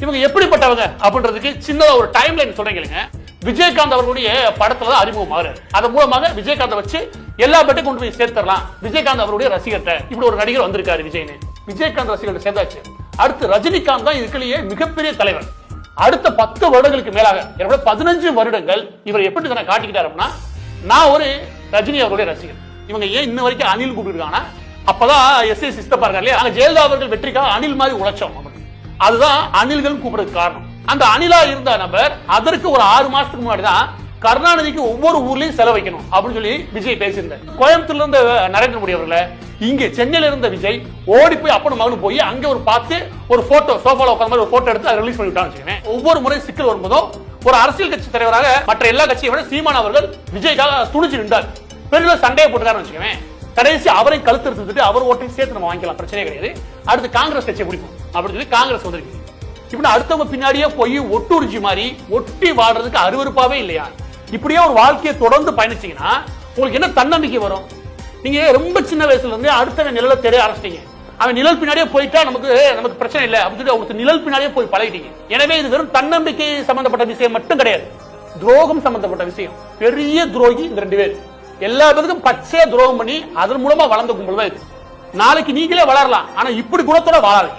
இவங்க எப்படிப்பட்டவங்க அப்படின்றதுக்கு சின்ன ஒரு டைம் லைன் சொல்றீங்க. விஜயகாந்த் அவர்களுடைய படத்துல தான் அறிமுகம் ஆகுறாரு. அதன் மூலமாக விஜயகாந்த் வச்சு எல்லா பேட்டையும் கொண்டு போய் சேர்த்துடலாம். விஜயகாந்த் அவருடைய ரசிகர்கிட்ட இப்படி ஒரு நடிகர் வந்திருக்காரு விஜய்னு. விஜயகாந்த் ரசிகர்கள் சேர்ந்தாச்சு. அடுத்து ரஜினிகாந்த் தான் இதுக்குள்ளேயே மிகப்பெரிய தலைவர். அடுத்த 10 வருடங்களுக்கு மேலாக 15 வருடங்கள் இவர் எப்படி தானே காட்டிக்கிட்டாரு அப்படின்னா, நான் ஒரு ரஜினி அவருடைய ரசிகர். இவங்க ஏன் இன்ன வரைக்கும் அனில் கூப்பிட்டுருக்காங்கன்னா, அப்பதான் எஸ் சிஸ்டப்பா இருக்காரு இல்லையா, அங்க ஜெயலலிதா அவர்கள் வெற்றிக்காக அனில் மாதிரி உழைச்சோம். அதுதான் அனில்கள் கூப்பிடுறதுக்கு காரணம். அந்த அனிலா இருந்த நபர் அதற்கு ஒரு 6 மாசத்துக்கு முன்னாடி தான் கருணாநிதிக்கு ஒவ்வொரு ஊர்லயும் செலவைக்கணும் அப்படின்னு சொல்லி விஜய் பேசியிருந்தார். கோயம்புத்தூர்ல இருந்த நரேந்திர மோடி அவர்களை இங்க சென்னையில இருந்த விஜய் ஓடி போய் அப்பனும் மகனும் போய் அங்க ஒரு பார்த்து ஒரு போட்டோ சோஃபால உட்கார்ந்த மாதிரி ஒரு போட்டோ எடுத்து அதை ரிலீஸ் பண்ணி விட்டான்னு. ஒவ்வொரு முறை சிக்கல் வரும்போதும் ஒரு அரசியல் கட்சி தலைவராக மற்ற எல்லா கட்சியை விட சீமான் அவர்கள் விஜய்க்காக துணிச்சு நின்றார். பெரிய சண்டையை போட்டுக்காருன்னு வச்சுக்கவேன். கடைசி அவரை கழுத்து எடுத்துட்டு அவர் ஓட்டையும் சேர்த்து நம்ம வாங்கிக்கலாம், பிரச்சனையே கிடையாது. அடுத்து காங்கிரஸ் கட்சியை பிடிக்கும் அப்படின்னு சொல்லி காங்கிரஸ் வந்திருக்கு. இப்படி அடுத்தவங்க பின்னாடியே போய் ஒட்டுரிச்சி மாதிரி ஒட்டி வாடுறதுக்கு அருவருப்பாவே இல்லையா? இப்படியே ஒரு வாழ்க்கையை தொடர்ந்து பயணிச்சீங்கன்னா உங்களுக்கு என்ன தன்னம்பிக்கை வரும்? நீங்க ரொம்ப சின்ன வயசுல இருந்து அடுத்த நிழல தெரிய ஆரம்பிச்சிட்டீங்க. அவன் நிழல் பின்னாடியே போயிட்டா நமக்கு பிரச்சனை இல்லை அப்படின்னு சொல்லி அவங்களுக்கு நிழல் பின்னாடியே போய் பழகிட்டீங்க. எனவே இது வெறும் தன்னம்பிக்கை சம்பந்தப்பட்ட விஷயம் மட்டும் கிடையாது, துரோகம் சம்பந்தப்பட்ட விஷயம். பெரிய துரோகி இந்த 2 பேர். எல்லா பேருக்கும் பச்சையா துரோகம் பண்ணி அதன் மூலமா வளர்ந்த கும்பல் தான் இது. நாளைக்கு நீங்களே வளரலாம், ஆனா இப்படி குணத்தோட வாழாது.